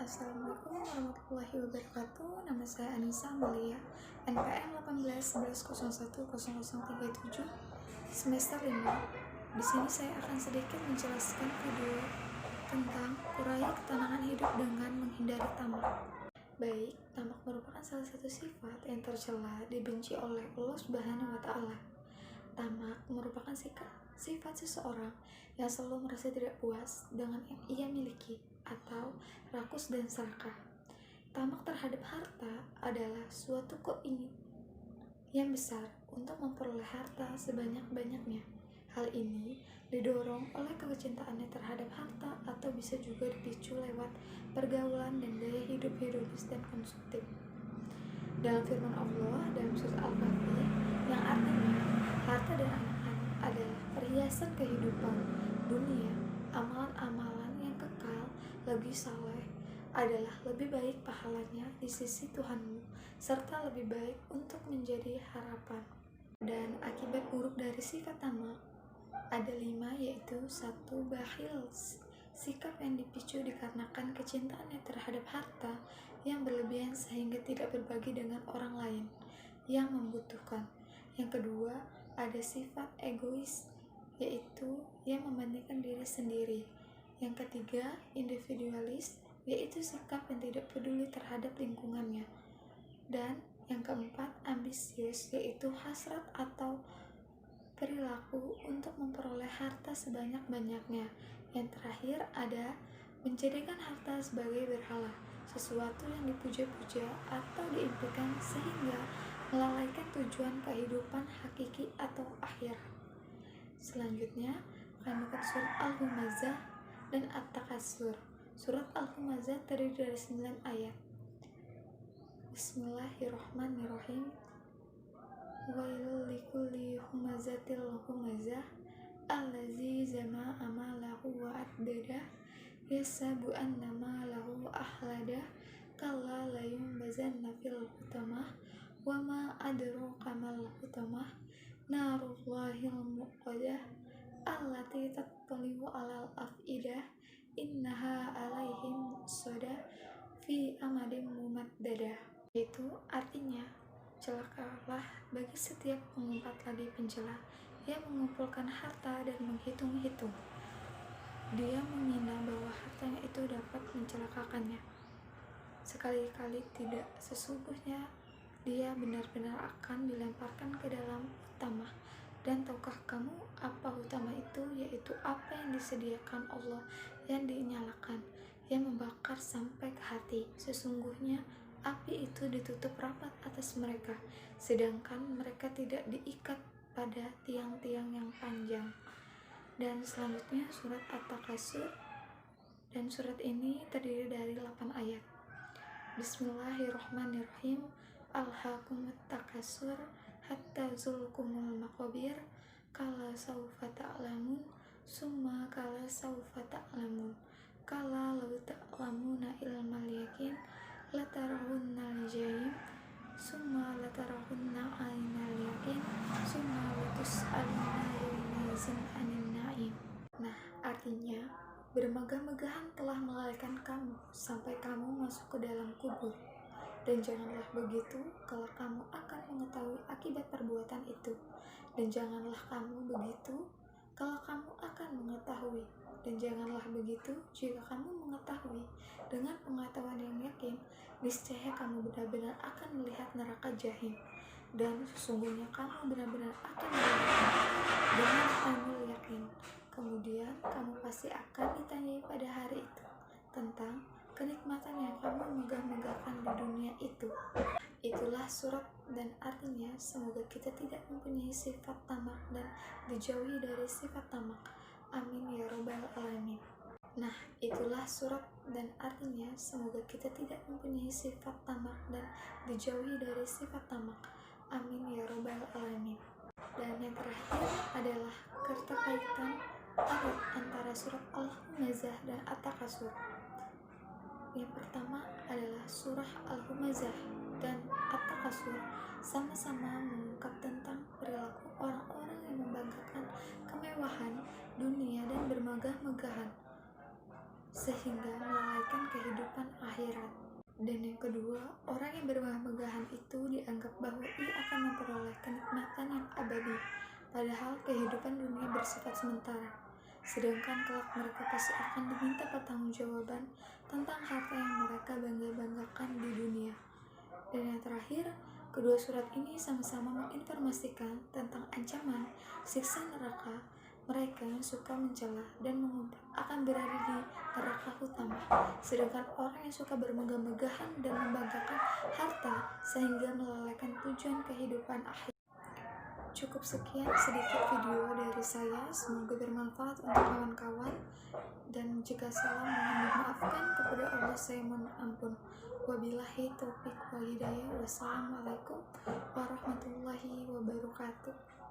Assalamualaikum warahmatullahi wabarakatuh. Nama saya Anissa Mulia, NPM 1811010037, semester 5. Di sini saya akan sedikit menjelaskan video tentang kurai ketenangan hidup dengan menghindari tamak. Baik, tamak merupakan salah satu sifat yang tercela dibenci oleh Allah Subhanahu wa Ta'ala. Tamak merupakan sifat seseorang yang selalu merasa tidak puas dengan yang ia miliki atau rakus dan serakah. Tamak terhadap harta adalah suatu keinginan yang besar untuk memperoleh harta sebanyak-banyaknya. Hal ini didorong oleh kecintaannya terhadap harta atau bisa juga dipicu lewat pergaulan dan gaya hidup hedonis dan konsumtif. Dalam firman Allah dalam surat Al-Kahfi yang artinya harta dan anak-anak adalah perhiasan kehidupan dunia, amalan-amalan yang kekal lebih saleh adalah lebih baik pahalanya di sisi Tuhanmu, serta lebih baik untuk menjadi harapan. Dan akibat buruk dari sifat tamak ada 5, yaitu 1. Bakhil, sikap yang dipicu dikarenakan kecintaannya terhadap harta yang berlebihan sehingga tidak berbagi dengan orang lain yang membutuhkan. Yang kedua, ada sifat egois, yaitu yang membandingkan diri sendiri. Yang ketiga, individualis, yaitu sikap yang tidak peduli terhadap lingkungannya. Dan yang keempat, ambisius, yaitu hasrat atau perilaku untuk memperoleh harta sebanyak-banyaknya. Yang terakhir ada menjadikan harta sebagai berhala, sesuatu yang dipuja-puja atau diimpikan sehingga melalaikan tujuan kehidupan hakiki atau akhirat. Selanjutnya, akan bukan surat Al-Humazah dan At-Takatsur. Surat Al-Humazah terdiri dari 9 ayat. Bismillahirrahmanirrahim. Wailul likulli humazatil humazah allazi jama'a malahu wa addada yasabu anna malahu ahlada kalla la yumbazanna fil hutamah wa ma adraka mal hutamah narullahil muqadah allati tattali'u alal afidah innaha alaihim muqsadah fi amadin mumaddadah. Itu artinya celakalah bagi setiap pengumpat lagi pencela yang mengumpulkan harta dan menghitung-hitung. Dia mengira bahwa hartanya itu dapat mencelakakannya. Sekali-kali tidak, sesungguhnya dia benar-benar akan dilemparkan ke dalam hutamah. Dan tahukah kamu apa hutamah itu? Yaitu apa yang disediakan Allah yang dinyalakan, yang membakar sampai ke hati. Sesungguhnya api itu ditutup rapat atas mereka, sedangkan mereka tidak diikat pada tiang-tiang yang panjang. Dan selanjutnya surat At-Takatsur, dan surat ini terdiri dari 8 ayat. Bismillahirrahmanirrahim. Alhaakumut takatsur hatta zulkumul maqabir kala saufa ta'lamun summa kala saufa ta'lamun kala law ta'lamuna ilmal yakin latarawunnal jahim summa latarawunna ainal yakin summa latus'alunna yawmaizin anin na'im. Nah, artinya bermegah-megahan telah melalaikan kamu sampai kamu masuk ke dalam kubur. Dan janganlah begitu kalau kamu akan mengetahui akibat perbuatan itu. Dan janganlah kamu begitu kalau kamu akan mengetahui. Dan janganlah begitu jika kamu mengetahui dengan pengetahuan yang yakin, niscaya kamu benar-benar akan melihat neraka jahim. Dan sesungguhnya kamu benar-benar akan melihat dengan ainul yakin. Kemudian kamu pasti akan ditanyai pada hari itu tentang kenikmatan yang kamu megah-megahkan di dunia itu. Itulah surat dan artinya semoga kita tidak mempunyai sifat tamak dan dijauhi dari sifat tamak. Amin ya robbal alamin. Nah, itulah surat dan artinya semoga kita tidak mempunyai sifat tamak dan dijauhi dari sifat tamak. Amin ya robbal alamin. Dan yang terakhir adalah keterkaitan ayat antara surat Al-Humazah dan At-Takatsur. Yang pertama adalah surah Al-Humazah dan At-Takatsur sama-sama mengungkap tentang perilaku orang-orang yang membanggakan kemewahan dunia dan bermegah-megahan sehingga melalaikan kehidupan akhirat. orang yang bermegah-megahan itu dianggap bahwa ia akan memperoleh kenikmatan yang abadi, padahal kehidupan dunia bersifat sementara. Sedangkan kelak mereka pasti akan diminta pertanggungjawaban tentang harta yang mereka bangga-banggakan di dunia. Dan yang terakhir, kedua surat ini sama-sama menginformasikan tentang ancaman siksa neraka. Mereka yang suka mencela dan mengumpat akan berada di neraka utama, sedangkan orang yang suka bermegah-megahan dan membanggakan harta sehingga melalaikan tujuan kehidupan akhir. Cukup sekian sedikit video dari saya, semoga bermanfaat untuk kawan-kawan, dan jika salah mohon dimaafkan, kepada Allah saya mohon ampun. Wabillahi taufiq wal hidayah. Wassalamualaikum warahmatullahi wabarakatuh.